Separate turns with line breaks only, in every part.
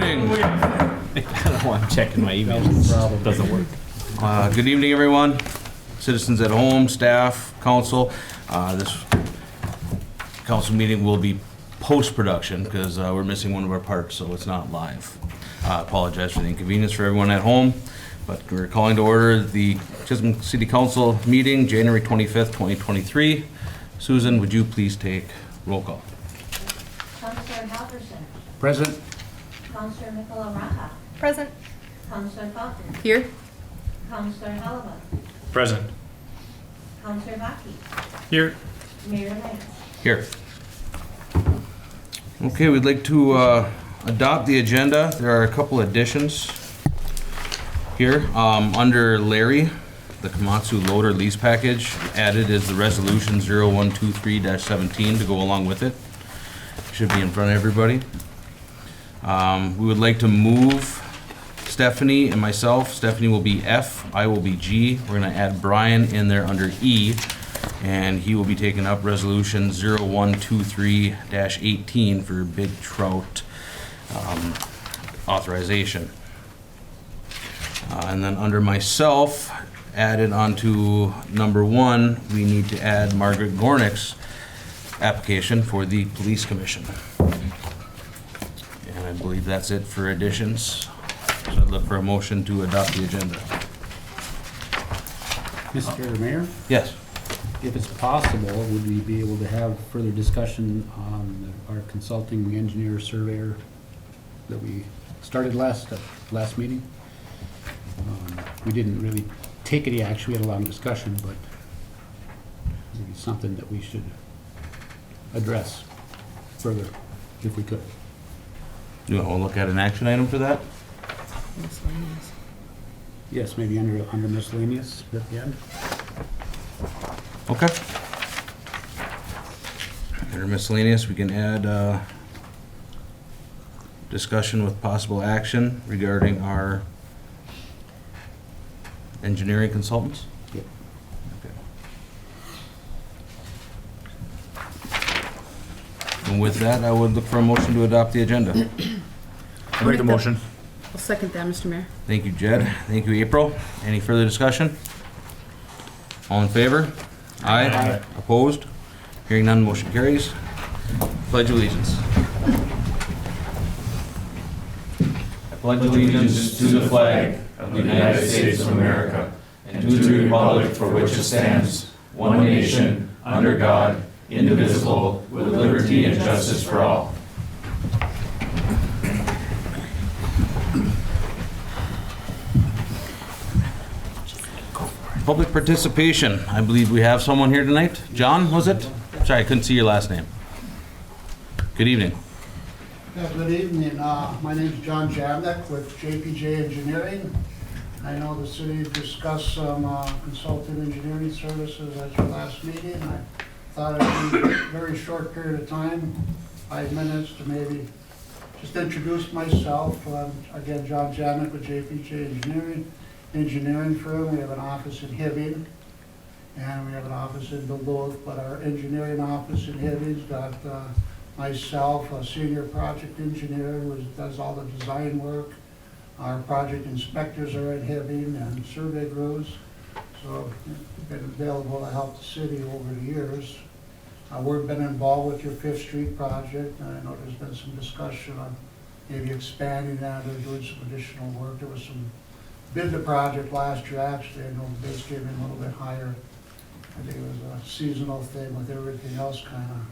evening.
I don't want to check in my emails. It doesn't work.
Good evening, everyone. Citizens at home, staff, council. This council meeting will be post-production because we're missing one of our parts, so it's not live. Apologize for the inconvenience for everyone at home, but we're calling to order the Chisholm City Council meeting, January 25th, 2023. Susan, would you please take roll call?
Councillor Halverson.
Present.
Councillor Nicola Raha.
Present.
Councillor Falcon.
Here.
Councillor Halava.
Present.
Councillor Vaki.
Here.
Mayor Lance.
Here. Okay, we'd like to adopt the agenda. There are a couple additions here. Under Larry, the Komatsu loader lease package, added is the resolution 0123-17 to go along with it. Should be in front of everybody. We would like to move Stephanie and myself. Stephanie will be F, I will be G. We're going to add Brian in there under E, and he will be taking up resolution 0123-18 for big trout authorization. And then under myself, added onto number 1, we need to add Margaret Gornick's application for the police commission. And I believe that's it for additions. So I'd look for a motion to adopt the agenda.
Mr. Mayor,
Yes.
if it's possible, would we be able to have further discussion on our consulting engineer surveyor that we started last meeting? We didn't really take any action. We had a long discussion, but maybe something that we should address further if we could.
You want to look at an action item for that?
Yes, maybe under miscellaneous at the end.
Okay. Under miscellaneous, we can add discussion with possible action regarding our engineering consultants.
Yep.
And with that, I would look for a motion to adopt the agenda.
I'll make the motion.
I'll second that, Mr. Mayor.
Thank you, Jed. Thank you, April. Any further discussion? All in favor? Aye.
Aye.
Opposed? Hearing none, motion carries. Pledge allegiance. I pledge allegiance to the flag of the United States of America and to the republic for which it stands, one nation, under God, indivisible, with liberty and justice for all. Public participation. I believe we have someone here tonight. John, was it? Sorry, I couldn't see your last name. Good evening.
Yeah, good evening. My name is John Jamnick with JPJ Engineering. I know the city discussed some consultant engineering services at your last meeting. I thought it'd be a very short period of time, 5 minutes, to maybe just introduce myself. Again, John Jamnick with JPJ Engineering firm. We have an office in Hibbing, and we have an office in Duluth, but our engineering office in Hibbing's got myself, a senior project engineer who does all the design work. Our project inspectors are in Hibbing and survey crews, so we've been available to help the city over the years. We've been involved with your 5th Street project, and I know there's been some discussion on maybe expanding that or doing some additional work. There was some bid the project last year, actually. I know the bids came in a little bit higher. I think it was a seasonal thing with everything else kind of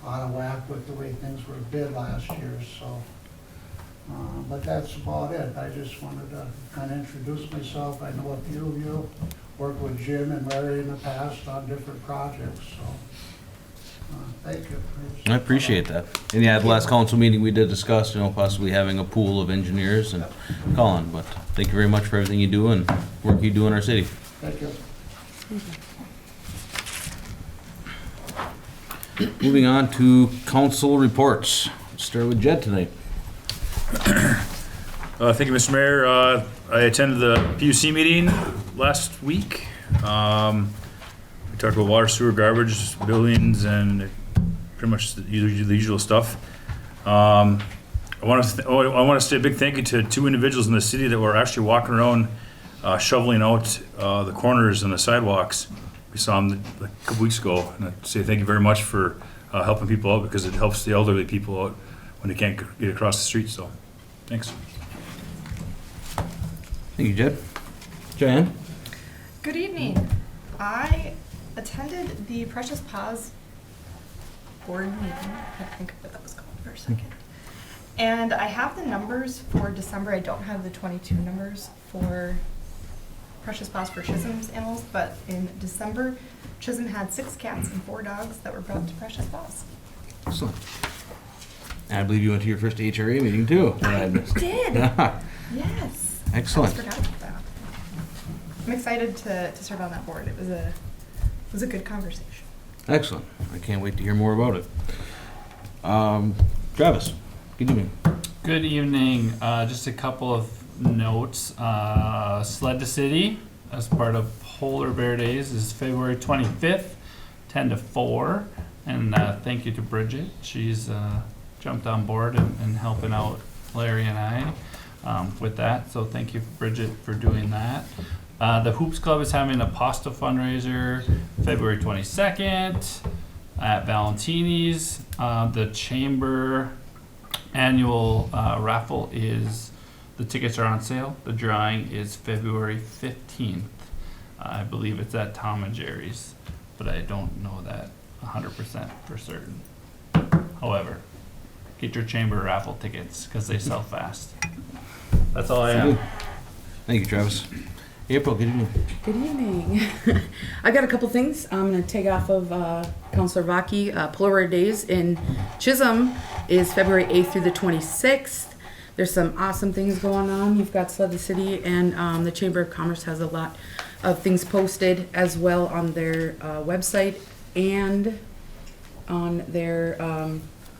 out of whack with the way things were bid last year, so. But that's about it. I just wanted to kind of introduce myself. I know a few of you worked with Jim and Larry in the past on different projects, so. Thank you.
I appreciate that. And yeah, at the last council meeting, we did discuss, possibly having a pool of engineers and Colin, but thank you very much for everything you do and work you do in our city.
Thank you.
Moving on to council reports. Let's start with Jed tonight.
Thank you, Mr. Mayor. I attended the PUC meeting last week. We talked about water, sewer, garbage, buildings, and pretty much the usual stuff. I want to say a big thank you to two individuals in the city that were actually walking around shoveling out the corners and the sidewalks. We saw them a couple weeks ago, and I say thank you very much for helping people out, because it helps the elderly people out when they can't get across the street. So, thanks.
Thank you, Jed. Joanne?
Good evening. I attended the Precious Paws board meeting. I had to think of what that was called for a second. And I have the numbers for December. I don't have the 22 numbers for Precious Paws for Chisholm's animals, but in December, Chisholm had 6 cats and 4 dogs that were brought to Precious Paws.
Excellent. And I believe you went to your first HRA meeting too.
I did.
Yeah.
Yes.
Excellent.
I forgot about that. I'm excited to serve on that board. It was a good conversation.
Excellent. I can't wait to hear more about it. Travis, good evening.
Good evening. Just a couple of notes. Sled to City, as part of Polar Bear Days, is February 25th, 10 to 4. And thank you to Bridget. She's jumped on board and helping out Larry and I with that. So thank you, Bridget, for doing that. The Hoops Club is having a pasta fundraiser February 22nd at Valentini's. The Chamber annual raffle is, the tickets are on sale. The drawing is February 15th. I believe it's at Tom and Jerry's, but I don't know that 100% for certain. However, get your Chamber raffle tickets because they sell fast. That's all I have.
Thank you, Travis. April, good evening.
Good evening. I got a couple things. I'm going to take off of Councilor Vaki. Polar Bear Days in Chisholm is February 8th through the 26th. There's some awesome things going on. You've got Sled the City, and the Chamber of Commerce has a lot of things posted as well on their website and on their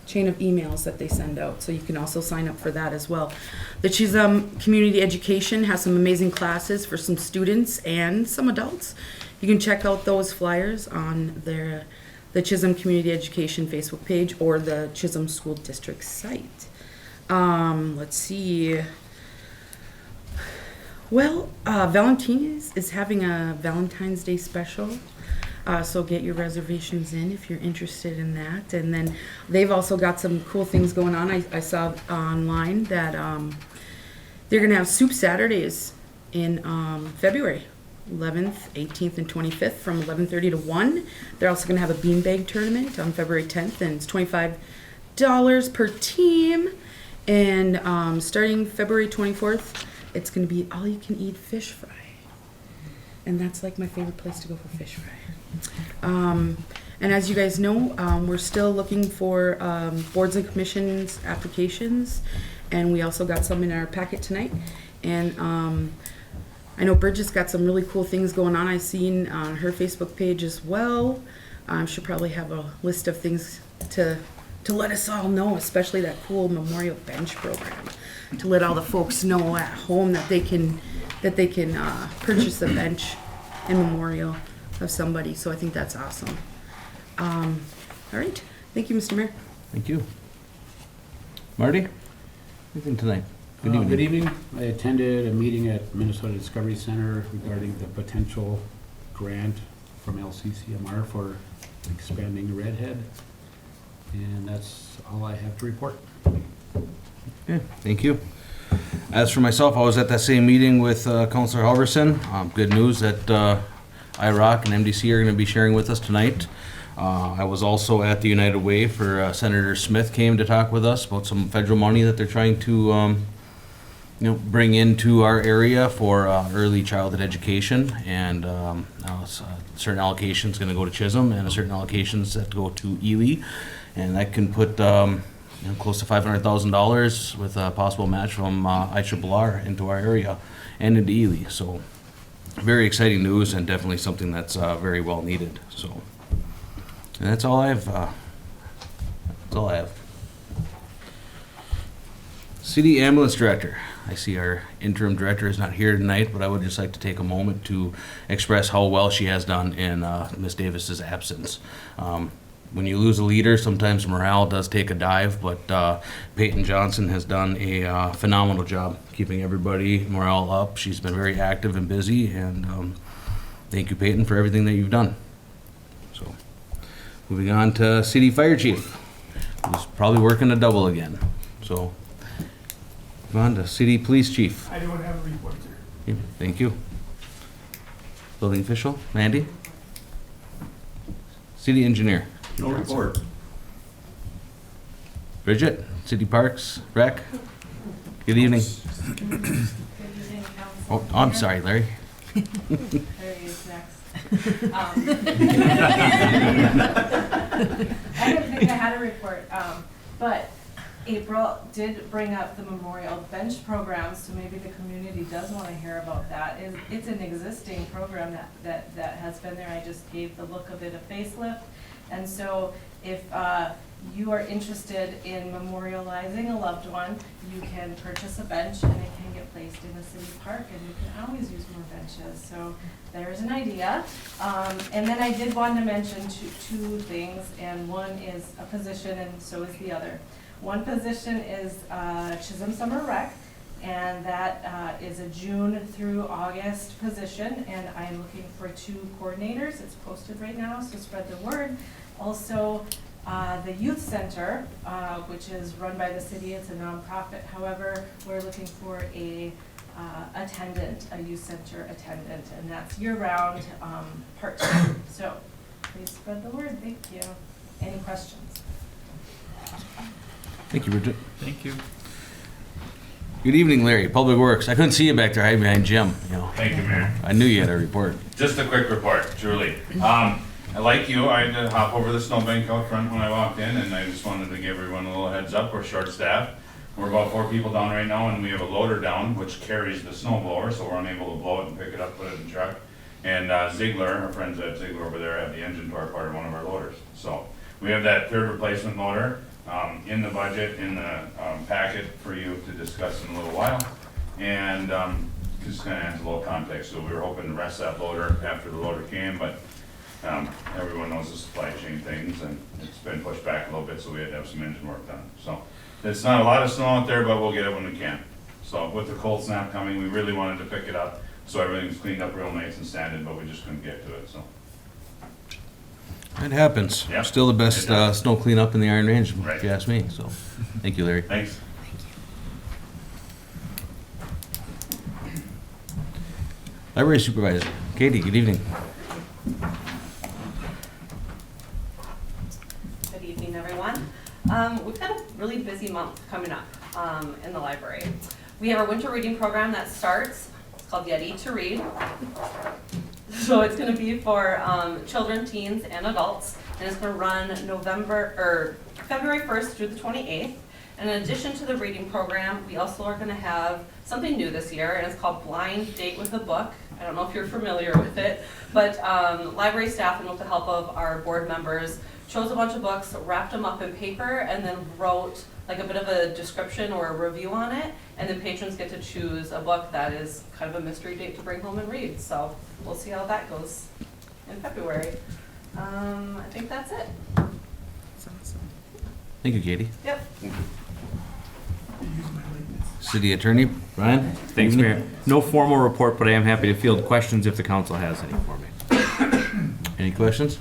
chain of emails that they send out. So you can also sign up for that as well. The Chisholm Community Education has some amazing classes for some students and some adults. You can check out those flyers on the Chisholm Community Education Facebook page or the Chisholm School District site. Let's see. Well, Valentini's is having a Valentine's Day special. So get your reservations in if you're interested in that. And then they've also got some cool things going on. I saw online that they're going to have Soup Saturdays in February 11th, 18th, and 25th from 11:30 to 1. They're also going to have a beanbag tournament on February 10th, and it's $25 per team. And starting February 24th, it's going to be all-you-can-eat fish fry. And that's like my favorite place to go for fish fry. And as you guys know, we're still looking for boards and commissions applications, and we also got some in our packet tonight. And I know Bridget's got some really cool things going on. I've seen on her Facebook page as well. She'll probably have a list of things to let us all know, especially that cool memorial bench program, to let all the folks know at home that they can purchase a bench in memorial of somebody. So I think that's awesome. All right. Thank you, Mr. Mayor.
Thank you. Marty, anything tonight? Good evening.
Good evening. I attended a meeting at Minnesota Discovery Center regarding the potential grant from LCCMR for expanding the Redhead. And that's all I have to report.
Yeah, thank you. As for myself, I was at that same meeting with Councilor Halverson. Good news that IROC and MDC are going to be sharing with us tonight. I was also at the United Way for Senator Smith came to talk with us about some federal money that they're trying to bring into our area for early childhood education, and certain allocations going to go to Chisholm and certain allocations that go to Ely, and that can put close to $500,000 with a possible match from IRRR into our area and into Ely. So very exciting news, and definitely something that's very well needed. So, and that's all I have. That's all I have. City Ambulance Director. I see our interim director is not here tonight, but I would just like to take a moment to express how well she has done in Ms. Davis's absence. when you lose a leader, sometimes morale does take a dive, but Peyton Johnson has done a phenomenal job keeping everybody morale up. She's been very active and busy, and thank you, Peyton, for everything that you've done. So, moving on to City Fire Chief, who's probably working a double again. So, move on to City Police Chief.
I don't have a report, sir.
Thank you. Building Official, Mandy. City Engineer.
No report.
Bridget, City Parks, Rec. Good evening.
Good evening, Council.
Oh, I'm sorry, Larry.
There he is next. I didn't think I had a report, but April did bring up the memorial bench program, so maybe the community does want to hear about that. It's an existing program that has been there. I just gave the look of it a facelift. And so if you are interested in memorializing a loved one, you can purchase a bench and it can get placed in the city park, and you can always use more benches. So there's an idea. And then I did want to mention two things, and one is a position and so is the other. One position is Chisholm Summer Rec, and that is a June through August position, and I'm looking for 2 coordinators. It's posted right now, so spread the word. Also, the youth center, which is run by the city, it's a nonprofit. However, we're looking for a attendant, a youth center attendant, and that's year-round, part-time. So please spread the word. Thank you. Any questions?
Thank you, Bridget.
Thank you.
Good evening, Larry. Public Works. I couldn't see you back there hiding behind Jim. You know,
Thank you, Mayor.
I knew you had a report.
Just a quick report, truly. Like you, I had to hop over the snowbank out front when I walked in, and I just wanted to give everyone a little heads up. We're short-staffed. We're about 4 people down right now, and we have a loader down, which carries the snow blower, so we're unable to blow it and pick it up, put it in the truck. And Ziegler, our friends at Ziegler over there, have the engine to our part of one of our loaders. So we have that 3rd replacement loader in the budget, in the packet for you to discuss in a little while. And just kind of adds a little context. So we were hoping to rest that loader after the loader came, but everyone knows the supply chain things, and it's been pushed back a little bit, so we had to have some engine work done. So it's not a lot of snow out there, but we'll get it when we can. So with the cold snap coming, we really wanted to pick it up, so everything's cleaned up real nice and sanded, but we just couldn't get to it, so.
It happens.
Yep.
Still the best
It does.
snow cleanup in the Iron Range,
Right.
if you ask me. So, thank you, Larry.
Thanks.
Library Supervisor, Katie, good evening.
Good evening, everyone. We've got a really busy month coming up in the library. We have our winter reading program that starts. It's called Yeti to Read. So it's going to be for children, teens, and adults, and it's going to run February 1st through the 28th. And in addition to the reading program, we also are going to have something new this year, and it's called Blind Date with a Book. I don't know if you're familiar with it, but library staff, and with the help of our board members, chose a bunch of books, wrapped them up in paper, and then wrote like a bit of a description or a review on it, and the patrons get to choose a book that is kind of a mystery date to bring home and read. So we'll see how that goes in February. I think that's it.
That's awesome.
Thank you, Katie.
Yep.
City Attorney, Brian.
Thanks, Mayor. No formal report, but I am happy to field questions if the council has any for me.
Any questions?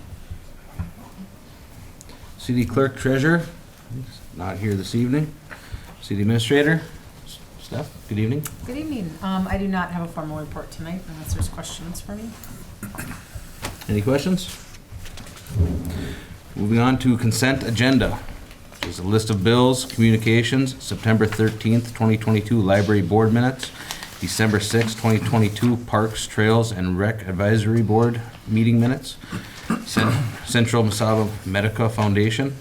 City Clerk, Treasurer, not here this evening. City Administrator, Steph, good evening.
Good evening. I do not have a formal report tonight unless there's questions for me.
Any questions? Moving on to consent agenda. There's a list of bills, communications, September 13th, 2022 Library Board Minutes, December 6th, 2022 Parks, Trails, and Rec Advisory Board Meeting Minutes, Central Mesaba Medica Foundation,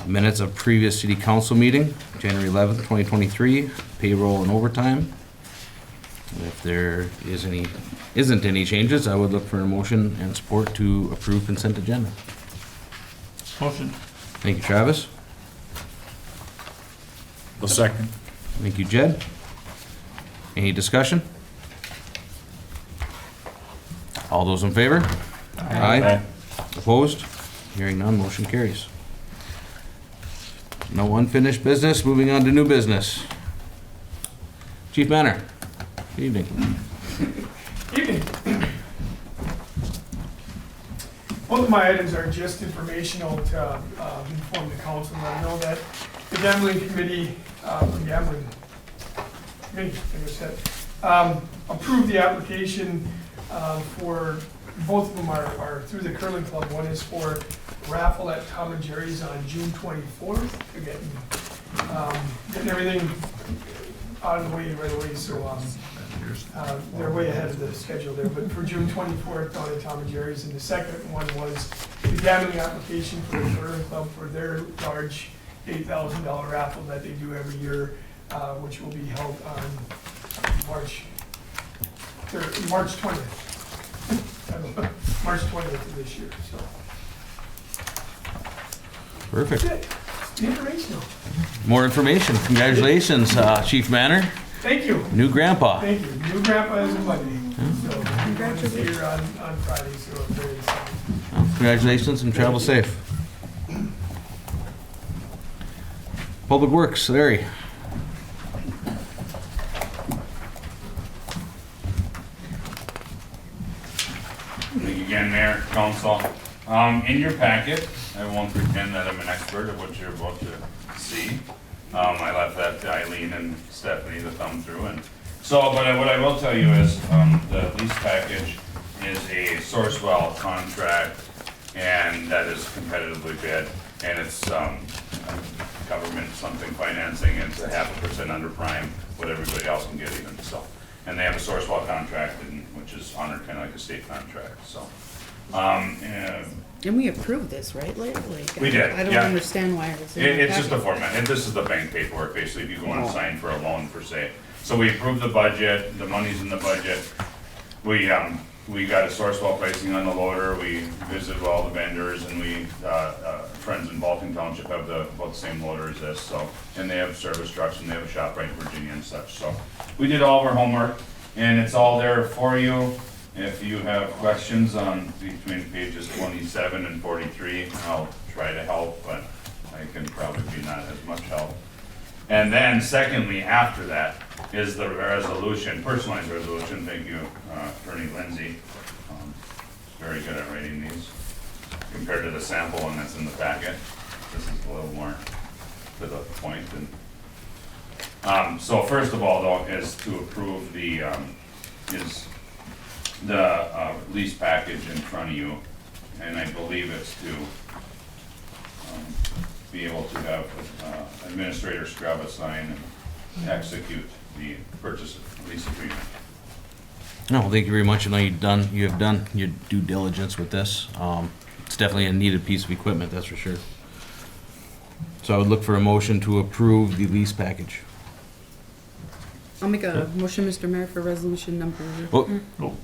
minutes of previous City Council meeting, January 11th, 2023, payroll and overtime. And if there isn't any changes, I would look for a motion and support to approve consent agenda.
Motion.
Thank you, Travis.
A second.
Thank you, Jed. Any discussion? All those in favor? Aye. Opposed? Hearing none, motion carries. No unfinished business, moving on to new business. Chief Manor, good evening.
Evening. Both of my items are just informational to inform the council, and I know that the gambling committee, I guess that, approved the application for, both of them are through the curling club. One is for raffle at Tom and Jerry's on June 24th. They're getting everything out of the way right away, so they're way ahead of the schedule there. But for June 24th down at Tom and Jerry's, and the second one was the gambling application for the curling club for their large $8,000 raffle that they do every year, which will be held on March 20th. March 20th of this year, so.
Perfect.
That's it. Informational.
More information. Congratulations, Chief Manor.
Thank you.
New grandpa.
Thank you. New grandpa is Monday. So congratulations. Here on Friday, so I'm very excited.
Well, congratulations and travel safe. Public Works, Larry.
Thank you again, Mayor, Council. In your packet, I won't pretend that I'm an expert at what you're about to see. I left that to Eileen and Stephanie to thumb through. And so, but what I will tell you is the lease package is a Sourcewell contract, and that is competitively bid. And it's government something financing, and it's a 0.5% under prime, what everybody else can get even. So, and they have a Sourcewell contract, which is honored kind of like a state contract. So,
And we approved this, right? Like,
we did.
I don't
yeah.
understand why it was in
It's
the
just a
packet.
format, and this is the bank paperwork, basically, if you want to sign for a loan per se. So we approved the budget, the money's in the budget. We got a Sourcewell pricing on the loader, we visited all the vendors, and we, friends in Baltimore Township have about the same loader as this, so. And they have service trucks, and they have a shop right in Virginia and such, so. We did all of our homework, and it's all there for you. If you have questions on between pages 27 and 43, I'll try to help, but I can probably be not as much help. And then secondly, after that, is the resolution, personalized resolution. Thank you, Attorney Lindsay. Very good at writing these compared to the sample one that's in the packet. This is a little more to the point. And, so first of all, though, is to approve the lease package in front of you, and I believe it's to be able to have Administrator Scrubba sign and execute the purchase lease agreement.
No, thank you very much. I know you have done your due diligence with this. It's definitely a needed piece of equipment, that's for sure. So I would look for a motion to approve the lease package.
I'll make a motion, Mr. Mayor, for resolution number.
Oh,
No,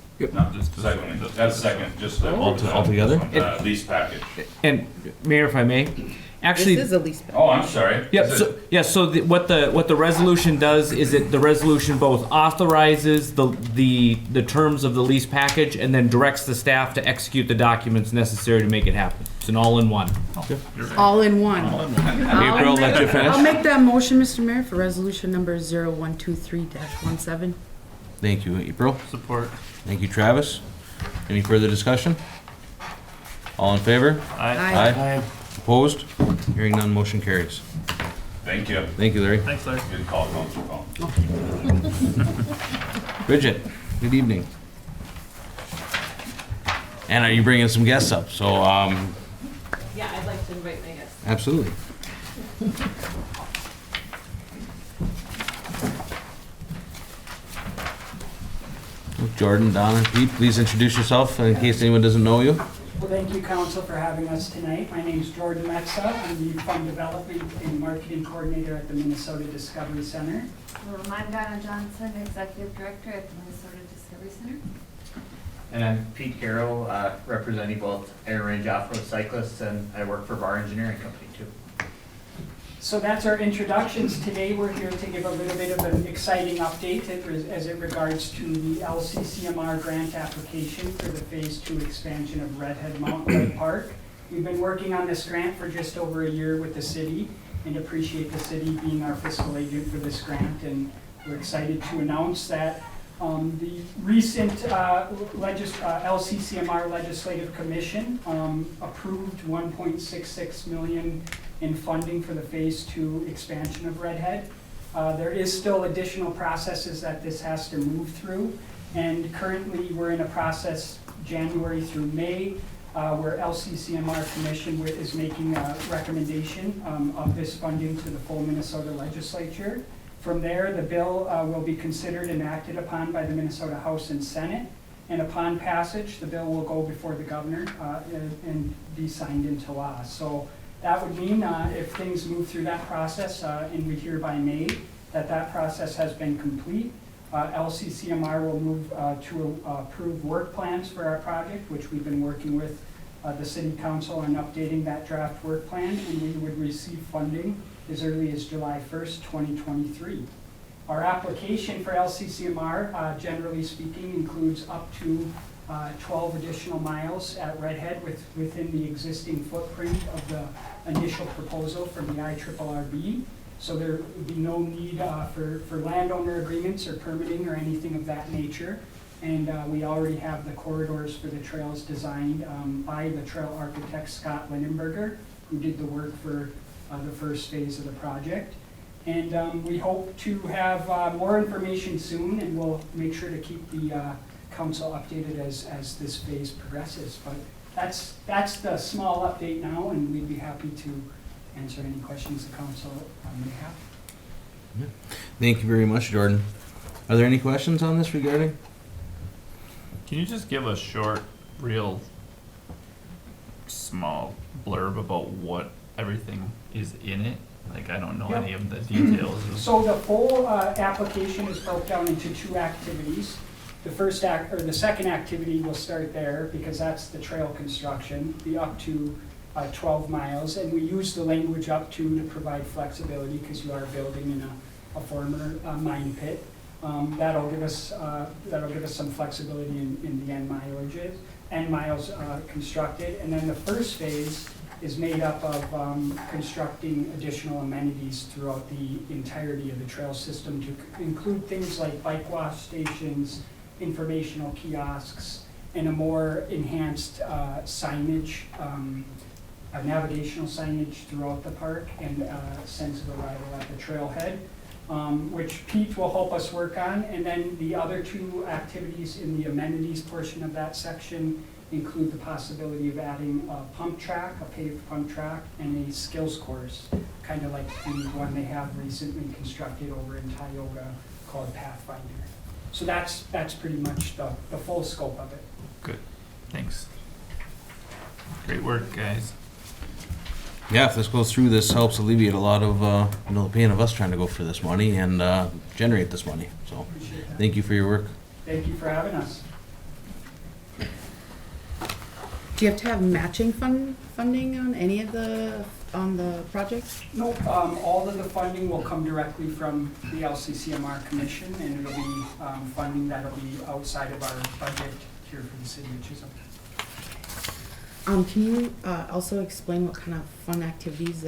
just second, that's second, just the.
Altogether?
Lease package.
And Mayor, if I may, actually.
This is a lease package.
Oh, I'm sorry.
Yep,
Is
so,
it-
yeah, so what the resolution does is that the resolution both authorizes the terms of the lease package and then directs the staff to execute the documents necessary to make it happen. It's an all-in-one.
All in one.
April, let you finish.
I'll make that motion, Mr. Mayor, for resolution number 0123-17.
Thank you, April.
Support.
Thank you, Travis. Any further discussion? All in favor?
Aye.
Opposed? Hearing none, motion carries.
Thank you.
Thank you, Larry.
Thanks, Larry.
Good call, Counselor Paul.
Bridget, good evening. And are you bringing some guests up? So,
Yeah, I'd like to invite my guests.
absolutely. Jordan, Donna, Pete, please introduce yourself in case anyone doesn't know you.
Well, thank you, Council, for having us tonight. My name is Jordan Metza. I'm the Fund Development and Marketing Coordinator at the Minnesota Discovery Center.
I'm Donna Johnson, Executive Director at the Minnesota Discovery Center.
And I'm Pete Carroll, representing both Air Range Off-Road Cyclists, and I work for Bar Engineering Company too.
So that's our introductions. Today, we're here to give a little bit of an exciting update as it regards to the LCCMR grant application for the Phase 2 expansion of Redhead Mountain Bike Park. We've been working on this grant for just over a year with the city and appreciate the city being our fiscal agent for this grant. And we're excited to announce that the recent LCCMR Legislative Commission approved $1.66 million in funding for the Phase 2 expansion of Redhead. There is still additional processes that this has to move through, and currently we're in a process January through May where LCCMR Commission is making a recommendation of this funding to the full Minnesota Legislature. From there, the bill will be considered and acted upon by the Minnesota House and Senate, and upon passage, the bill will go before the governor and be signed into law. So that would mean if things move through that process and we hear by May that process has been complete, LCCMR will move to approve work plans for our project, which we've been working with the City Council on updating that draft work plan, and we would receive funding as early as July 1st, 2023. Our application for LCCMR, generally speaking, includes up to 12 additional miles at Redhead within the existing footprint of the initial proposal from the IRRB. So there would be no need for landowner agreements or permitting or anything of that nature. And we already have the corridors for the trails designed by the trail architect Scott Lindenberger, who did the work for the first phase of the project. And we hope to have more information soon, and we'll make sure to keep the council updated as this phase progresses. But that's the small update now, and we'd be happy to answer any questions the council may have.
Thank you very much, Jordan. Are there any questions on this regarding?
Can you just give a short, real small blurb about what everything is in it? Like, I don't know any of the details.
So the full application is broke down into 2 activities. The second activity will start there because that's the trail construction, the up to 12 miles, and we use the language up to provide flexibility because you are building in a former mine pit. That'll give us some flexibility in the end miles constructed, and then the first phase is made up of constructing additional amenities throughout the entirety of the trail system to include things like bike wash stations, informational kiosks, and a more enhanced signage, navigational signage throughout the park, and sense of arrival at the trailhead, which Pete will help us work on. And then the other 2 activities in the amenities portion of that section include the possibility of adding a pump track, a paved pump track, and a skills course, kind of like the one they have recently constructed over in Tioga called Pathfinder. So that's pretty much the full scope of it.
Good, thanks. Great work, guys.
Yeah, if this goes through, this helps alleviate a lot of the pain of us trying to go for this money and generate this money. So thank you for your work.
Thank you for having us.
Do you have to have matching funding on any of the projects?
Nope, all of the funding will come directly from the LCCMR Commission, and it'll be funding that'll be outside of our budget here for the city of Chisholm.
Can you also explain what kind of fun activities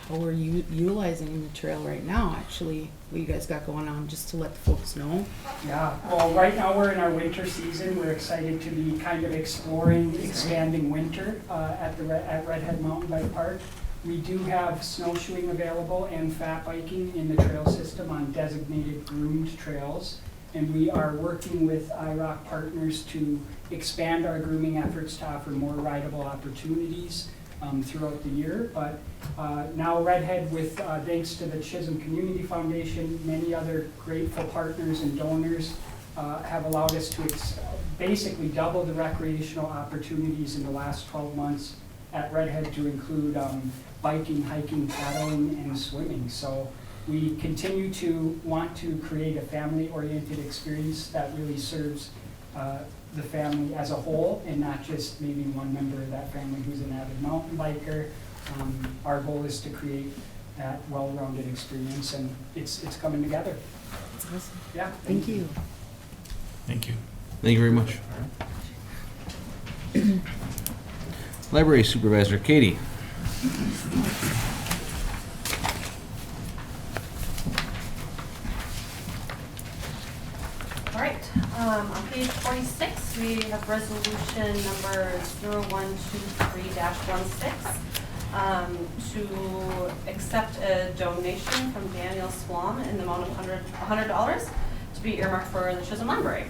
how we're utilizing in the trail right now, actually, what you guys got going on, just to let the folks know?
Yeah, well, right now we're in our winter season. We're excited to be kind of exploring expanding winter at Redhead Mountain Bike Park. We do have snowshoeing available and fat biking in the trail system on designated groomed trails. And we are working with IROC partners to expand our grooming efforts to offer more rideable opportunities throughout the year. But now Redhead, with thanks to the Chisholm Community Foundation, many other grateful partners and donors have allowed us to basically double the recreational opportunities in the last 12 months at Redhead to include biking, hiking, paddling, and swimming. So we continue to want to create a family-oriented experience that really serves the family as a whole, and not just maybe one member of that family who's an avid mountain biker. Our goal is to create that well-rounded experience, and it's coming together.
That's awesome.
Yeah.
Thank you.
Thank you.
Thank you very much. Library Supervisor Katie.
All right, on page 46, we have resolution number 0123-16 to accept a donation from Daniel Swam in the amount of $100 to be earmarked for the Chisholm Library.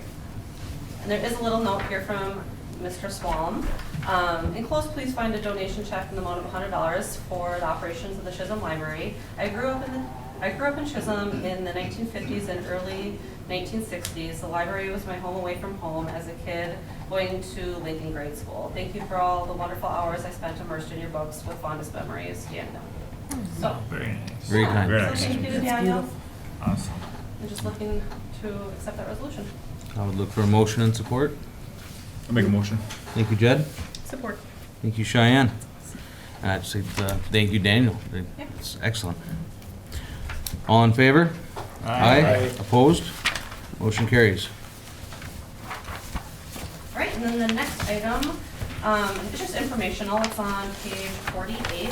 And there is a little note here from Mr. Swam. Enclosed, please find a donation check in the amount of $100 for the operations of the Chisholm Library. I grew up in Chisholm in the 1950s and early 1960s. The library was my home away from home as a kid going to Lincoln Grade School. Thank you for all the wonderful hours I spent immersed in your books with fondest memories, Daniel. So,
Very nice.
Very kind.
Very
so
nice.
thank you to Daniel.
Awesome.
I'm just looking to accept that resolution.
I would look for a motion and support.
I'll make a motion.
Thank you, Jed.
Support.
Thank you, Cheyenne. I'd say thank you, Daniel. It's excellent. All in favor? Aye. Opposed? Motion carries.
All right, and then the next item is just informational. It's on page 48.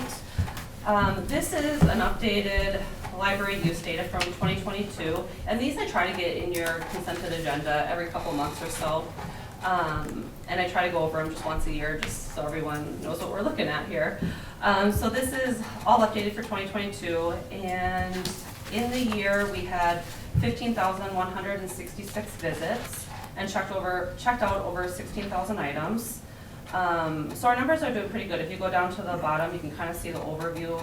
This is an updated library use data from 2022, and these I try to get in your consented agenda every couple months or so. And I try to go over them just once a year, just so everyone knows what we're looking at here. So this is all updated for 2022, and in the year we had 15,166 visits and checked out over 16,000 items. So our numbers are doing pretty good. If you go down to the bottom, you can kind of see the overview,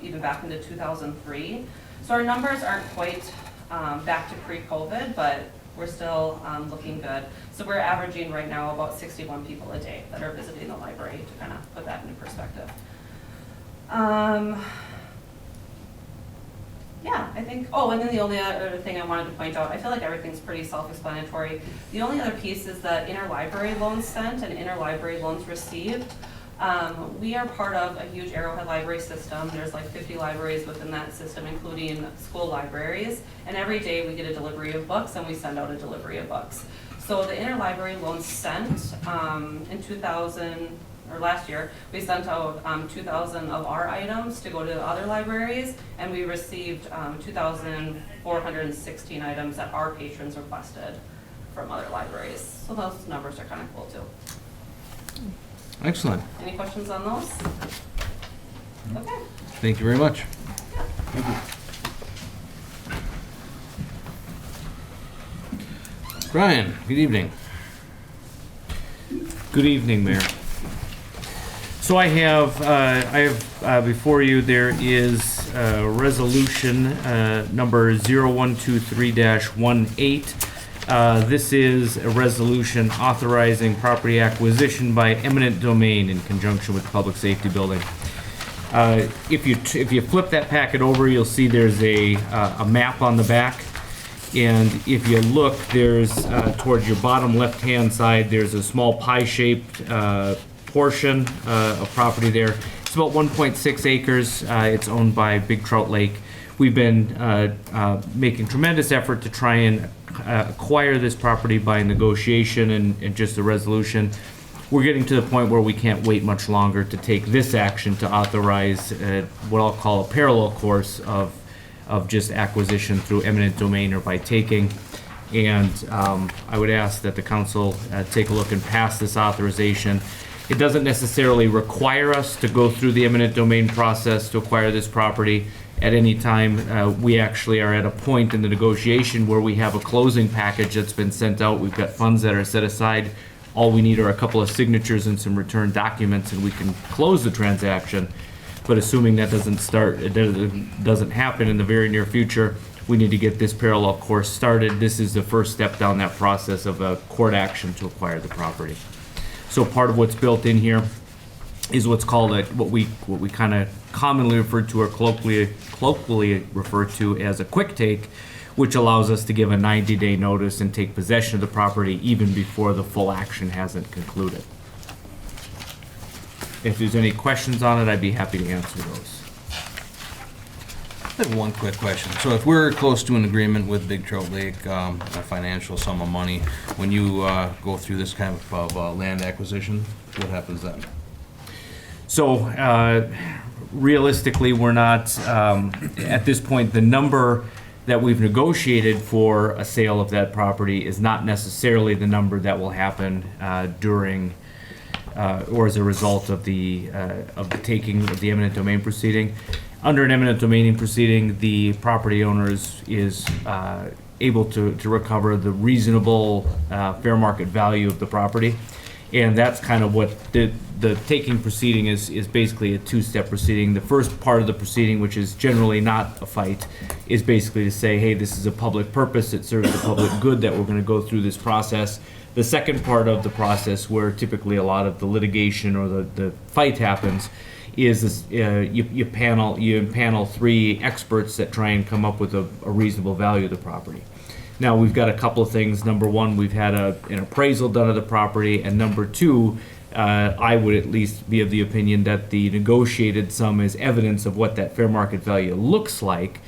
even back into 2003. So our numbers aren't quite back to pre-COVID, but we're still looking good. So we're averaging right now about 61 people a day that are visiting the library, to kind of put that into perspective. Yeah, I think, oh, and then the only other thing I wanted to point out, I feel like everything's pretty self-explanatory. The only other piece is the interlibrary loans sent and interlibrary loans received. We are part of a huge Arrowhead library system. There's like 50 libraries within that system, including school libraries. And every day we get a delivery of books and we send out a delivery of books. So the interlibrary loans sent in 2000, or last year, we sent out 2,000 of our items to go to other libraries, and we received 2,416 items that our patrons requested from other libraries. So those numbers are kind of cool too.
Excellent.
Any questions on those? Okay.
Thank you very much.
Thank you.
Brian, good evening.
Good evening, Mayor. So I have before you, there is resolution number 0123-18. This is a resolution authorizing property acquisition by eminent domain in conjunction with the public safety building. If you flip that packet over, you'll see there's a map on the back. And if you look, there's towards your bottom left-hand side, there's a small pie-shaped portion of property there. It's about 1.6 acres. It's owned by Big Trout Lake. We've been making tremendous effort to try and acquire this property by negotiation and just a resolution. We're getting to the point where we can't wait much longer to take this action to authorize what I'll call a parallel course of just acquisition through eminent domain or by taking. And I would ask that the council take a look and pass this authorization. It doesn't necessarily require us to go through the eminent domain process to acquire this property at any time. We actually are at a point in the negotiation where we have a closing package that's been sent out. We've got funds that are set aside. All we need are a couple of signatures and some return documents, and we can close the transaction. But assuming that doesn't happen in the very near future, we need to get this parallel course started. This is the first step down that process of a court action to acquire the property. So part of what's built in here is what's called what we kind of commonly refer to or colloquially refer to as a quick take, which allows us to give a 90-day notice and take possession of the property even before the full action hasn't concluded. If there's any questions on it, I'd be happy to answer those.
I have one quick question. So if we're close to an agreement with Big Trout Lake, a financial sum of money, when you go through this kind of land acquisition, what happens then?
So realistically, we're not, at this point, the number that we've negotiated for a sale of that property is not necessarily the number that will happen during or as a result of the taking of the eminent domain proceeding. Under an eminent domain proceeding, the property owner is able to recover the reasonable fair market value of the property. And that's kind of what the taking proceeding is basically a two-step proceeding. The first part of the proceeding, which is generally not a fight, is basically to say, hey, this is a public purpose, it serves the public good that we're going to go through this process. The second part of the process, where typically a lot of the litigation or the fight happens, is this, you panel three experts that try and come up with a reasonable value of the property. Now, we've got a couple of things. Number one, we've had an appraisal done of the property, and number two, I would at least be of the opinion that the negotiated sum is evidence of what that fair market value looks like,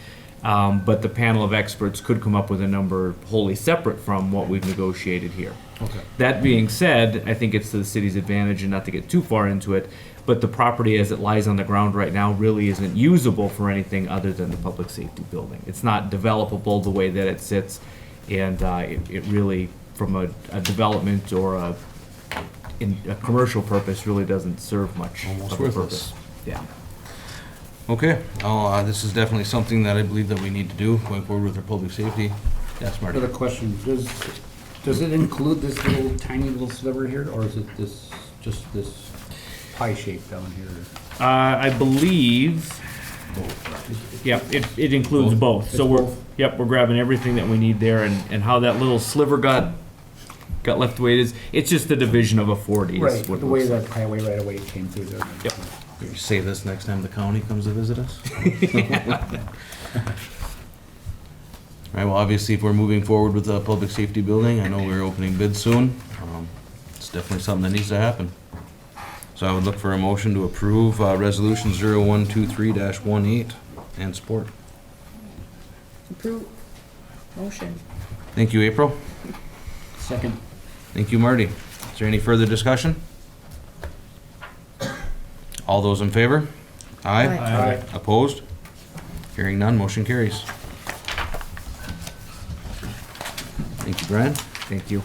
but the panel of experts could come up with a number wholly separate from what we've negotiated here.
Okay.
That being said, I think it's to the city's advantage, and not to get too far into it, but the property as it lies on the ground right now really isn't usable for anything other than the public safety building. It's not developable the way that it sits, and it really, from a development or a commercial purpose, really doesn't serve much
Almost
of a
worthless.
purpose. Yeah.
Okay, this is definitely something that I believe that we need to do going forward with our public safety. Yes, Marty?
Another question, does it include this little tiny little sliver here, or is it just this pie shape down here?
I believe, yep, it includes both. So we're grabbing everything that we need there, and how that little sliver got left the way it is. It's just the division of a 40. is
Right,
what
the
it
way
looks
that
like.
highway right away came through there.
Yep.
You say this next time the county comes to visit us? All right, well, obviously, if we're moving forward with the public safety building, I know we're opening bids soon. It's definitely something that needs to happen. So I would look for a motion to approve Resolution 0123-18 and support.
Approve. Motion.
Thank you, April.
Second.
Thank you, Marty. Is there any further discussion? All those in favor? Aye.
Aye.
Opposed? Hearing none, motion carries. Thank you, Brian.
Thank you.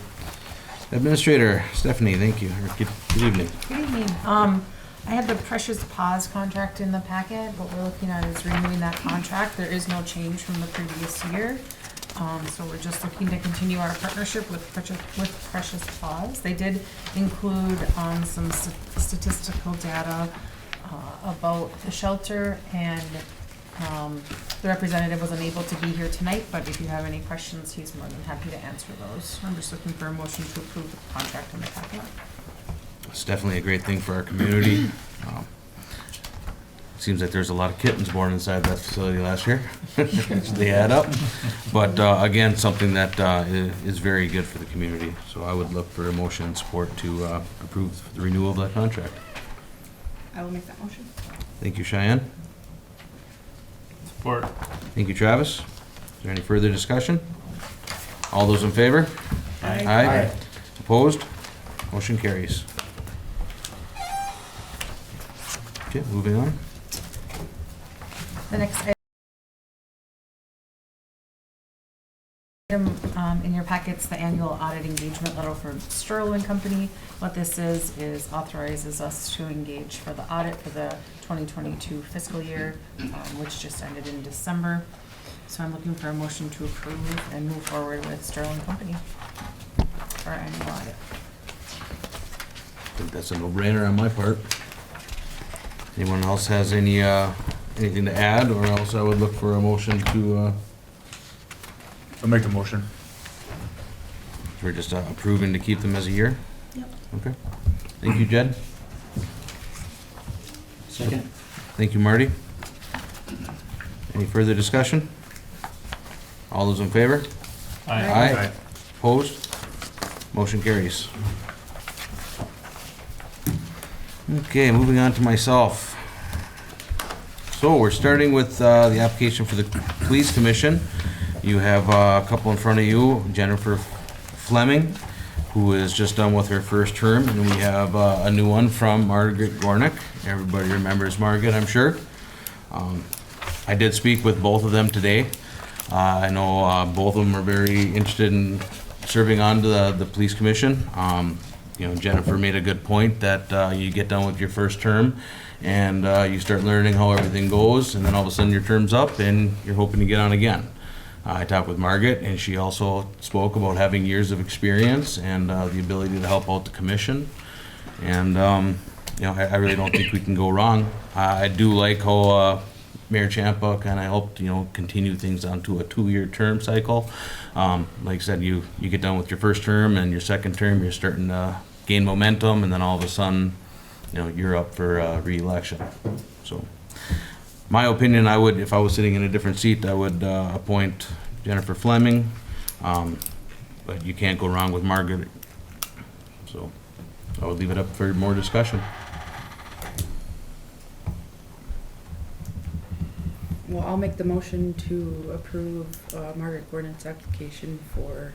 Administrator Stephanie, thank you. Or good evening.
Good evening. I had the Precious Pause contract in the packet. What we're looking at is renewing that contract. There is no change from the previous year. So we're just looking to continue our partnership with Precious Pause. They did include some statistical data about the shelter, and the representative was unable to be here tonight, but if you have any questions, he's more than happy to answer those. I'm just looking for a motion to approve the contract in the packet.
It's definitely a great thing for our community. Seems like there's a lot of kittens born inside that facility last year. They add up. But again, something that is very good for the community. So I would look for a motion and support to approve the renewal of that contract.
I will make that motion.
Thank you, Cheyenne.
Support.
Thank you, Travis. Is there any further discussion? All those in favor?
Aye.
Opposed? Motion carries. Okay, moving on.
The next item in your packets, the annual audit engagement letter for Sterling Company. What this is authorizes us to engage for the audit for the 2022 fiscal year, which just ended in December. So I'm looking for a motion to approve and move forward with Sterling Company for our annual audit.
I think that's a no-brainer on my part. Anyone else has anything to add, or else I would look for a motion to,
I'll make the motion.
we're just approving to keep them as a year?
Yep.
Okay. Thank you, Jed.
Second.
Thank you, Marty. Any further discussion? All those in favor? Aye. Opposed? Motion carries. Okay, moving on to myself. So we're starting with the application for the Police Commission. You have a couple in front of you. Jennifer Fleming who is just done with her first term, and we have a new one from Margaret Gornick. Everybody remembers Margaret, I'm sure. I did speak with both of them today. I know both of them are very interested in serving on the police commission. You know, Jennifer made a good point that you get done with your first term and you start learning how everything goes, and then all of a sudden your term's up and you're hoping to get on again. I talked with Margaret, and she also spoke about having years of experience and the ability to help out the commission. And you know, I really don't think we can go wrong. I do like how Mayor Champa kind of helped, you know, continue things onto a 2-year term cycle. Like I said, you get done with your first term, and your second term, you're starting to gain momentum, and then all of a sudden, you know, you're up for re-election. So, my opinion, I would, if I was sitting in a different seat, I would appoint Jennifer Fleming. But you can't go wrong with Margaret. So, I would leave it up for more discussion.
Well, I'll make the motion to approve Margaret Gordon's application for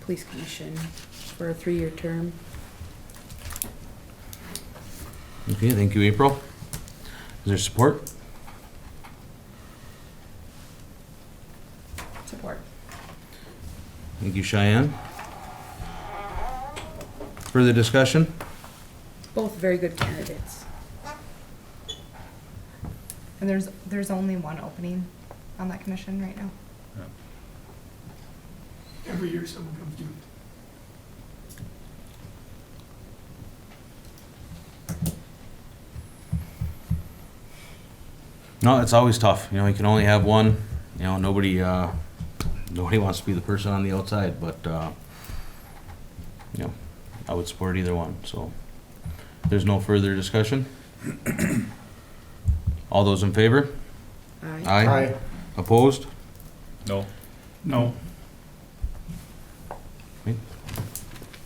police commission for a 3-year term.
Okay, thank you, April. Is there support?
Support.
Thank you, Cheyenne. Further discussion?
Both very good candidates.
And there's only one opening on that commission right now.
Every year someone comes due.
No, it's always tough. You know, you can only have one. You know, nobody wants to be the person on the outside, but you know, I would support either one. So, there's no further discussion. All those in favor?
Aye.
Aye. Opposed?
No.
No.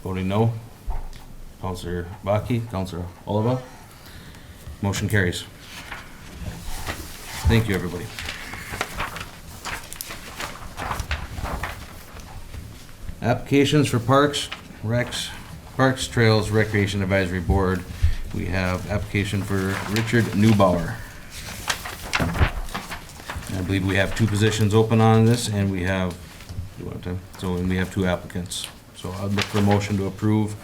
Voting no. Counselor Baki, Counselor Oliva. Motion carries. Thank you, everybody. Applications for Parks, Trails, Recreation Advisory Board. We have application for Richard Neubauer. I believe we have 2 positions open on this, and we have, and we have 2 applicants. So I'd look for a motion to approve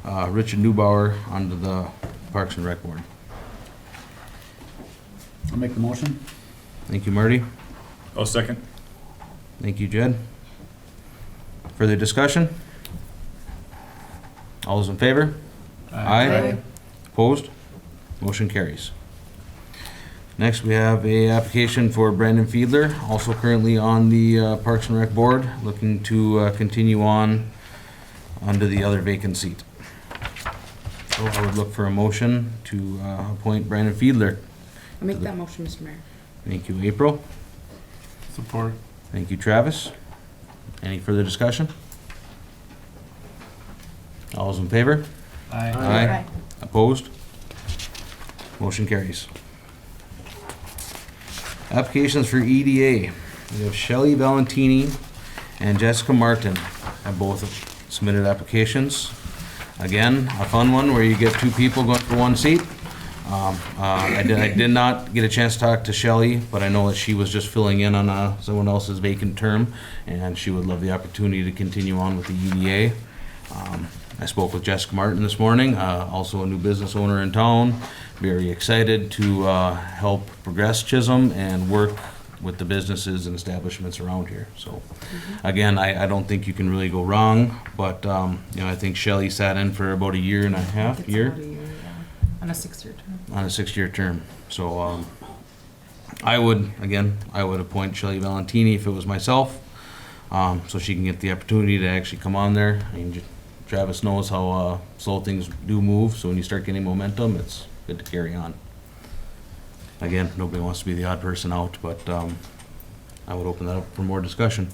Richard Neubauer onto the Parks and Rec Board.
I'll make the motion.
Thank you, Marty.
Oh, second.
Thank you, Jed. Further discussion? All those in favor? Aye. Opposed? Motion carries. Next, we have a application for Brandon Fiedler, also currently on the Parks and Rec Board, looking to continue on under the other vacant seat. So I would look for a motion to appoint Brandon Fiedler.
I'll make that motion, Mr. Mayor.
Thank you, April.
Support.
Thank you, Travis. Any further discussion? All those in favor?
Aye.
Aye. Opposed? Motion carries. Applications for EDA. We have Shelley Valentini and Jessica Martin have both submitted applications. Again, a fun one where you get 2 people going for 1 seat. I did not get a chance to talk to Shelley, but I know that she was just filling in on someone else's vacant term, and she would love the opportunity to continue on with the EDA. I spoke with Jessica Martin this morning, also a new business owner in town. Very excited to help progress Chisholm and work with the businesses and establishments around here. So, again, I don't think you can really go wrong, but you know, I think Shelley sat in for about 1.5 years.
About a year, yeah. On a 6-year term.
On a 6-year term. So I would appoint Shelley Valentini if it was myself, so she can get the opportunity to actually come on there. I mean, Travis knows how slow things do move, so when you start getting momentum, it's good to carry on. Again, nobody wants to be the odd person out, but I would open that up for more discussion.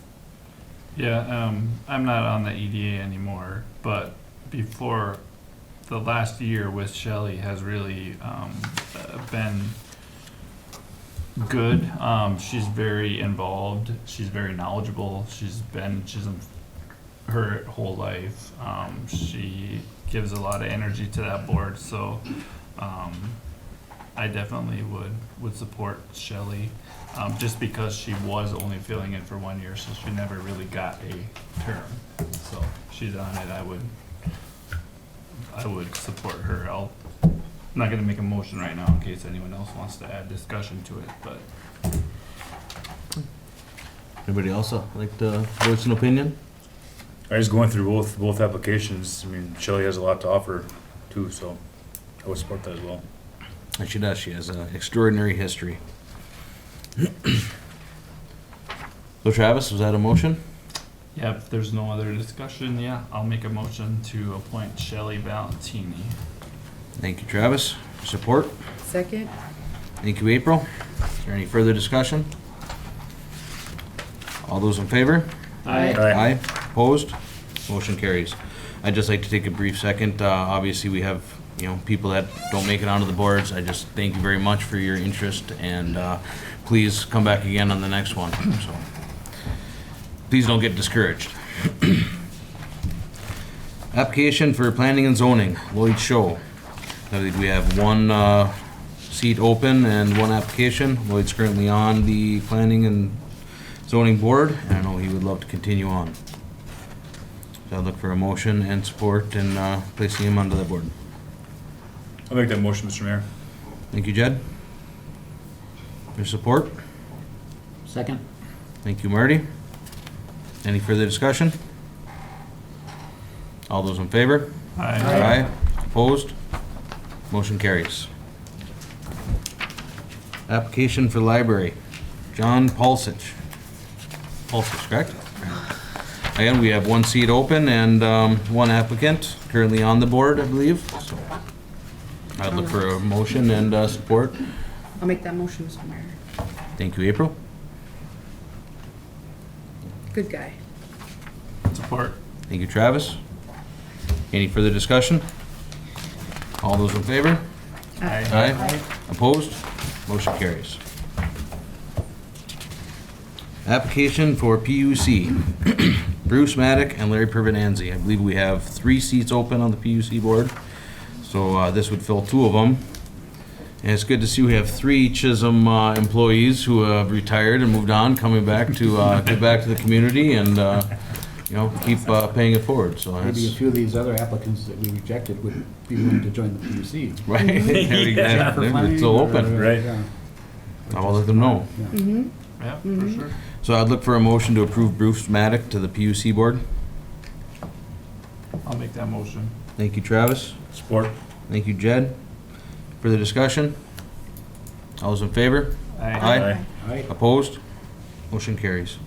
Yeah, I'm not on the EDA anymore, but before the last year with Shelley has really been good. She's very involved. She's very knowledgeable. She's been her whole life. She gives a lot of energy to that board, so I definitely would support Shelley, just because she was only filling in for 1 year, so she never really got a term. So she's on it. I would support her. I'm not gonna make a motion right now in case anyone else wants to add discussion to it, but
Anybody else like to voice an opinion?
I was going through both applications. I mean, Shelley has a lot to offer too, so I would support that as well.
And she does. She has an extraordinary history. So Travis, was that a motion?
yeah, if there's no other discussion, yeah, I'll make a motion to appoint Shelley Valentini.
Thank you, Travis. Support?
Second?
Thank you, April. Is there any further discussion? All those in favor?
Aye.
Aye. Opposed? Motion carries. I'd just like to take a brief second. Obviously, we have, people that don't make it onto the boards. I just thank you very much for your interest, and please come back again on the next one. So, please don't get discouraged. Application for planning and zoning, Lloyd Show. I believe we have one seat open and one application. Lloyd's currently on the planning and zoning board, and I know he would love to continue on. So I'll look for a motion and support in placing him onto the board.
I'll make that motion, Mr. Mayor.
Thank you, Jed. Your support?
Second?
Thank you, Marty. Any further discussion? All those in favor?
Aye.
Opposed? Motion carries. Application for library, John Pulsich. Pulsich, correct? Again, we have one seat open and one applicant currently on the board, I believe. So I'd look for a motion and support.
I'll make that motion, Mr. Mayor.
Thank you, April.
Good guy.
Support.
Thank you, Travis. Any further discussion? All those in favor? Aye. Opposed? Motion carries. Application for PUC, Bruce Maddock and Larry Pervenanzi. I believe we have 3 seats open on the PUC board, so this would fill 2 of them. And it's good to see we have 3 Chisholm employees who have retired and moved on, coming back to give back to the community and keep paying it forward. So
Maybe a
that's
few of these other applicants that we rejected would be willing to join the PUC.
right. It's still open.
Right.
Yeah.
I'll let them know.
Mm-hmm.
Yeah, for sure.
So I'd look for a motion to approve Bruce Maddock to the PUC board.
I'll make that motion.
Thank you, Travis.
Support.
Thank you, Jed. Further discussion? All those in favor?
Aye.
Aye.
Opposed? Motion carries.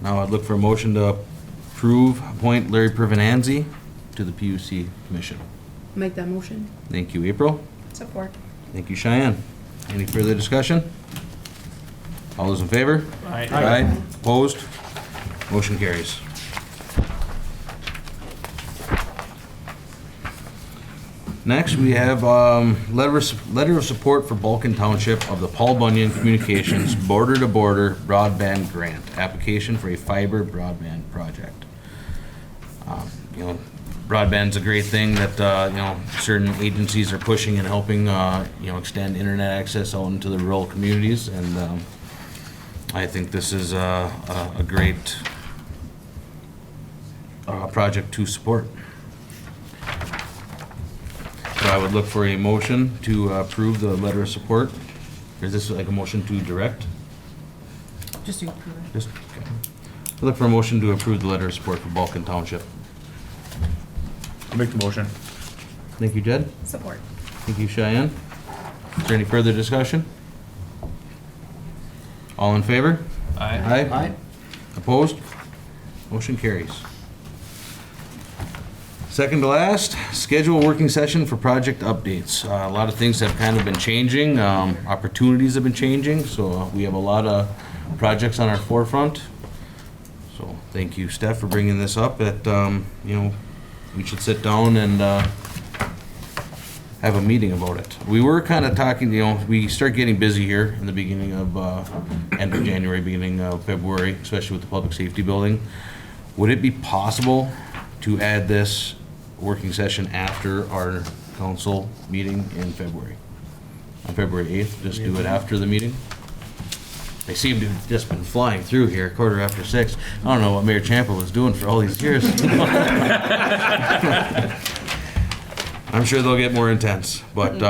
Now I'd look for a motion to appoint Larry Pervenanzi to the PUC commission.
Make that motion.
Thank you, April.
Support.
Thank you, Cheyenne. Any further discussion? All those in favor?
Aye.
Opposed? Motion carries. Next, we have letter of support for Balkan Township of the Paul Bunyan Communications border-to-border broadband grant application for a fiber broadband project. Broadband's a great thing that certain agencies are pushing and helping extend internet access out into the rural communities, and I think this is a great project to support. So I would look for a motion to approve the letter of support. Is this like a motion to direct?
Just to approve it.
Just, okay. I look for a motion to approve the letter of support for Balkan Township.
I'll make the motion.
Thank you, Jed.
Support.
Thank you, Cheyenne. Is there any further discussion? All in favor?
Aye.
Aye.
Opposed? Motion carries. Second to last, schedule a working session for project updates. A lot of things have kind of been changing, opportunities have been changing, so we have a lot of projects on our forefront. So thank you, Steph, for bringing this up, that, we should sit down and have a meeting about it. We were kind of talking, we start getting busy here in the beginning of, end of January, beginning of February, especially with the public safety building. Would it be possible to add this working session after our council meeting in February? On February 8th, just do it after the meeting? They seem to have just been flying through here, 6:15. I don't know what Mayor Champa was doing for all these years. I'm sure they'll get more intense, but,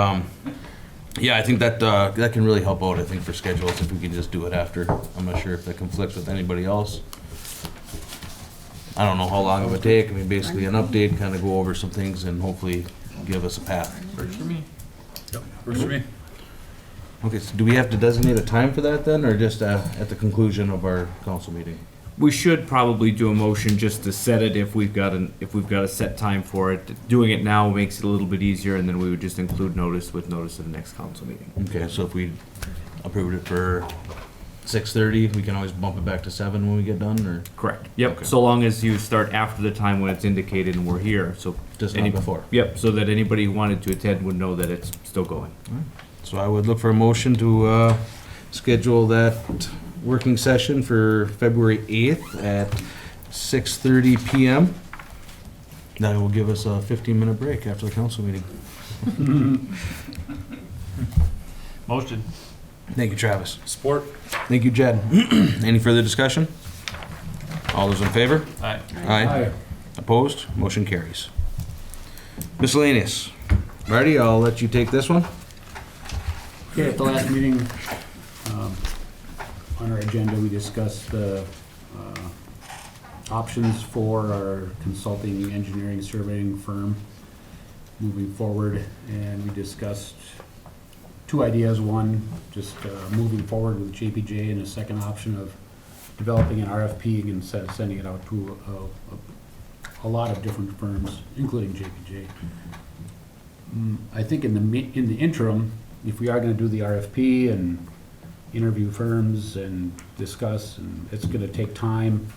yeah, I think that, that can really help out, I think, for schedules, if we can just do it after. I'm not sure if that conflicts with anybody else. I don't know how long it would take. I mean, basically an update, kind of go over some things and hopefully give us a path.
Works for me.
Yep, works for me.
Okay, so do we have to designate a time for that then, or just at the conclusion of our council meeting?
We should probably do a motion just to set it if we've got a set time for it. Doing it now makes it a little bit easier, and then we would just include notice of the next council meeting.
Okay, so if we approved it for 6:30, we can always bump it back to 7 when we get done, or?
Correct. Yep.
Okay.
So long as you start after the time when it's indicated and we're here. So
Just not before.
Yep. So that anybody who wanted to attend would know that it's still going.
So I would look for a motion to schedule that working session for February 8th at 6:30 PM. That will give us a 15-minute break after the council meeting.
Motion.
Thank you, Travis.
Support.
Thank you, Jed. Any further discussion? All those in favor?
Aye.
Aye. Opposed? Motion carries. Miscellaneous. Marty, I'll let you take this one.
Okay, at the last meeting, on our agenda, we discussed the options for our consulting engineering surveying firm moving forward, and we discussed two ideas. One, just moving forward with JPJ, and a second option of developing an RFP and sending it out to a lot of different firms, including JPJ. I think in the interim, if we are gonna do the RFP and interview firms and discuss, and it's gonna take time,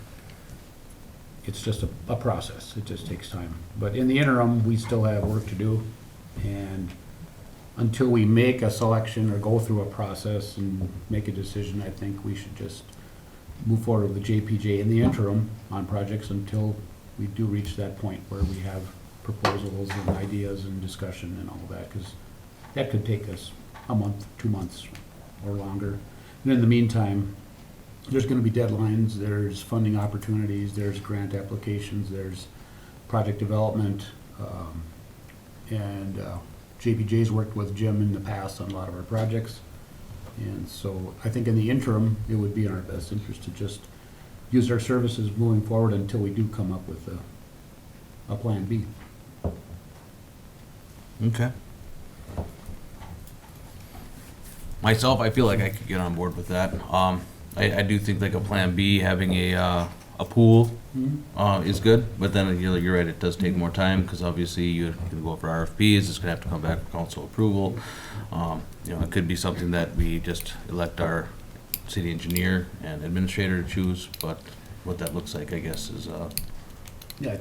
it's just a process, it just takes time. But in the interim, we still have work to do, and until we make a selection or go through a process and make a decision, I think we should just move forward with the JPJ in the interim on projects until we do reach that point where we have proposals and ideas and discussion and all that, because that could take us a month, 2 months, or longer. And in the meantime, there's gonna be deadlines, there's funding opportunities, there's grant applications, there's project development, and JPJ's worked with Jim in the past on a lot of our projects. And so I think in the interim, it would be in our best interest to just use our services moving forward until we do come up with a plan B.
Okay. Myself, I feel like I could get on board with that. I do think like a plan B, having a pool, is good, but then you're right, it does take more time, because obviously you can go for RFPs, it's gonna have to come back for council approval. It could be something that we just elect our city engineer and administrator to choose, but what that looks like, I guess, is,
Yeah,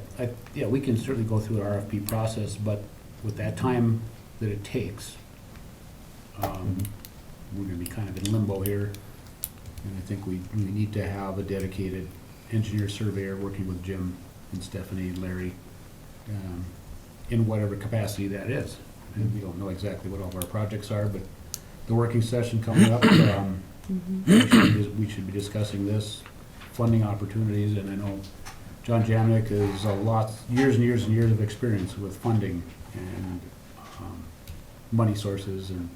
we can certainly go through the RFP process, but with that time that it takes, we're gonna be kind of in limbo here. And I think we need to have a dedicated engineer surveyor working with Jim and Stephanie and Larry, in whatever capacity that is. And we don't know exactly what all of our projects are, but the working session coming up, we should be discussing this, funding opportunities, and I know John Jamnick has years and years and years of experience with funding and money sources and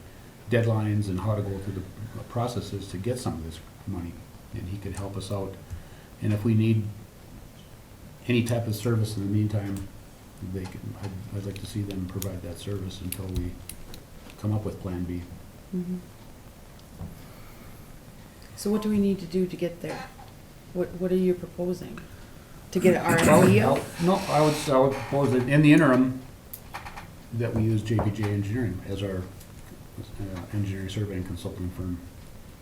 deadlines and how to go through the processes to get some of this money, and he could help us out. And if we need any type of service in the meantime, I'd like to see them provide that service until we come up with Plan B.
So what do we need to do to get there? What are you proposing? To get an RFP out?
No, I would propose that in the interim, that we use JPJ Engineering as our engineering surveying consulting firm.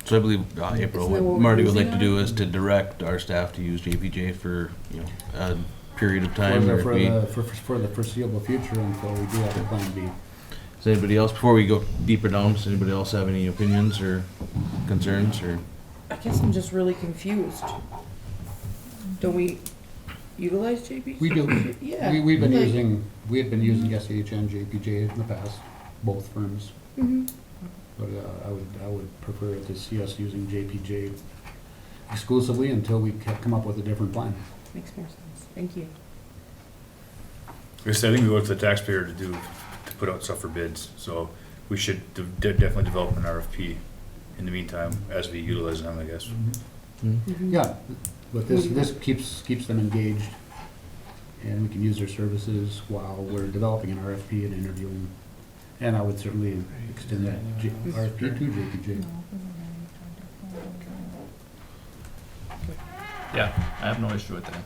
so I believe, April,
Isn't that
what
what
Marty
we're
would like
using
to do is to direct our staff to use JPJ for, a period of time.
For the foreseeable future until we do have a Plan B.
Does anybody else, before we go deeper down, does anybody else have any opinions or concerns, or?
I guess I'm just really confused. Don't we, utilize JPJ?
We do.
Yeah.
We had
like-
been using SH and JPJ in the past, both firms.
Mhm.
But I would prefer to see us using JPJ exclusively until we come up with a different plan.
Makes more sense. Thank you.
I guess I think we owe it to the taxpayer to put out stuff for bids, so we should definitely develop an RFP in the meantime as we utilize them, I guess.
Mhm.
Yeah, but this keeps them engaged, and we can use their services while we're developing an RFP and interviewing. And I would certainly extend that RFP to JPJ.
Yeah, I have no issue with that.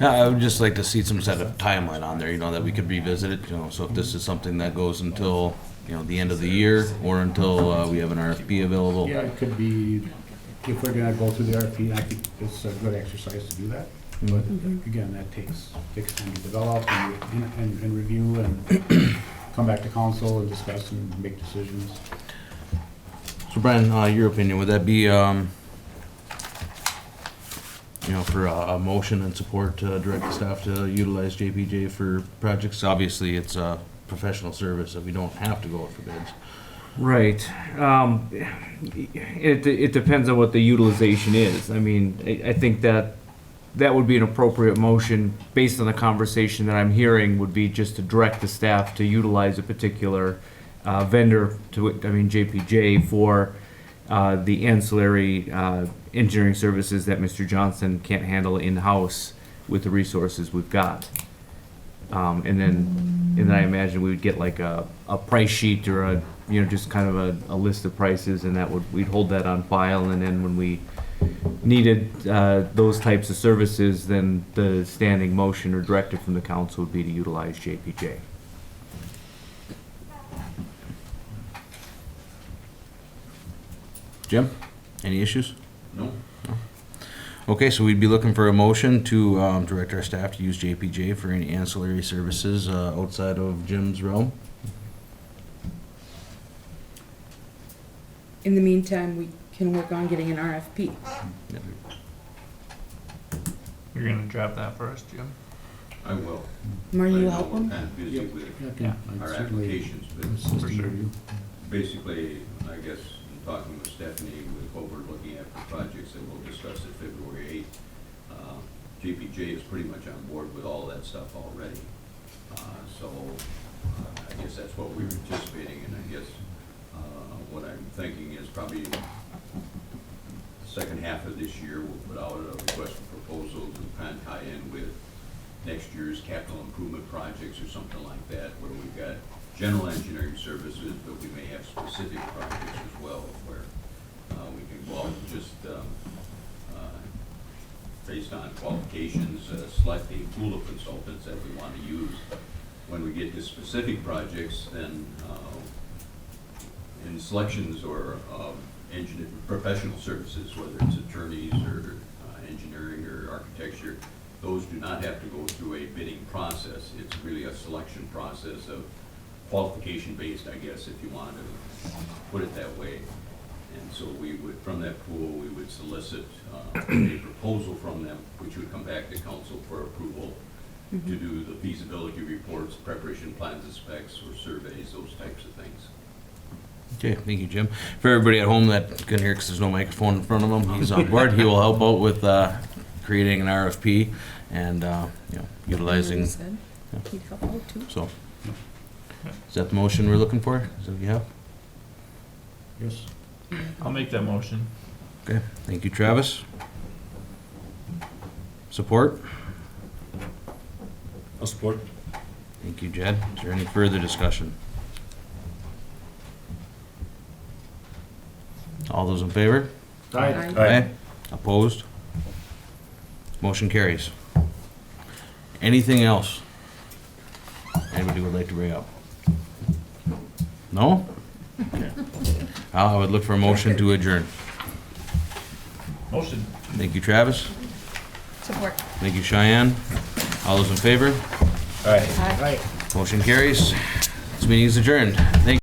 Yeah, I would just like to see some sort of timeline on there, that we could revisit it, so if this is something that goes until, the end of the year, or until, we have an RFP available.
Yeah, it could be, if we're gonna go through the RFP, I think it's a good exercise to do that. But again, that takes time to develop and review and come back to council and discuss and make decisions.
So Brian, your opinion, would that be, for a motion and support to direct the staff to utilize JPJ for projects? Obviously, it's a professional service, that we don't have to go out for bids.
Right. It depends on what the utilization is. I mean, I think that would be an appropriate motion based on the conversation that I'm hearing, would be just to direct the staff to utilize a particular vendor, JPJ, for the ancillary engineering services that Mr. Johnson can't handle in-house with the resources we've got. And then I imagine we would get like a price sheet or just kind of a list of prices, and we'd hold that on file, and then when we needed those types of services, then the standing motion or directive from the council would be to utilize JPJ.
Jim, any issues?
No.
Okay, so we'd be looking for a motion to direct our staff to use JPJ for any ancillary services outside of Jim's realm.
In the meantime, we can work on getting an RFP.
You're gonna draft that for us, Jim?
I will.
Marty, you
Right now,
help
we're
him?
kind of busy with
I'd
our
certainly
applications, but
assist in review.
basically, I guess, in talking with Stephanie, with what we're looking at for projects that we'll discuss at February 8th, JPJ is pretty much on board with all that stuff already. So I guess that's what we're anticipating, and I guess what I'm thinking is probably the second half of this year, we'll put out a request for proposals and kind of tie in with next year's capital improvement projects or something like that, where we've got general engineering services, but we may have specific projects as well, where we can go out and just, based on qualifications, select a pool of consultants that we want to use. When we get to specific projects, then in selections or professional services, whether it's attorneys or engineering or architecture, those do not have to go through a bidding process. It's really a selection process of qualification based, I guess, if you want to put it that way. And so we would, from that pool, we would solicit a proposal from them, which would come back to council for approval to do the feasibility reports, preparation plans and specs, or surveys, those types of things.
Okay, thank you, Jim. For everybody at home that couldn't hear because there's no microphone in front of him, he's on board. He will help out with creating an RFP and utilizing.
He'd help out too.
So, is that the motion we're looking for? Is that what you have?
Yes.
I'll make that motion.
Okay, thank you, Travis. Support?
I'll support.
Thank you, Jed. Is there any further discussion? All those in favor?
Aye.
Aye. Opposed? Motion carries. Anything else anybody would like to bring up? No? Okay. I would look for a motion to adjourn.
Motion.
Thank you, Travis.
Support.
Thank you, Cheyenne. All those in favor?
All right.
Motion carries. This meeting is adjourned. Thank you.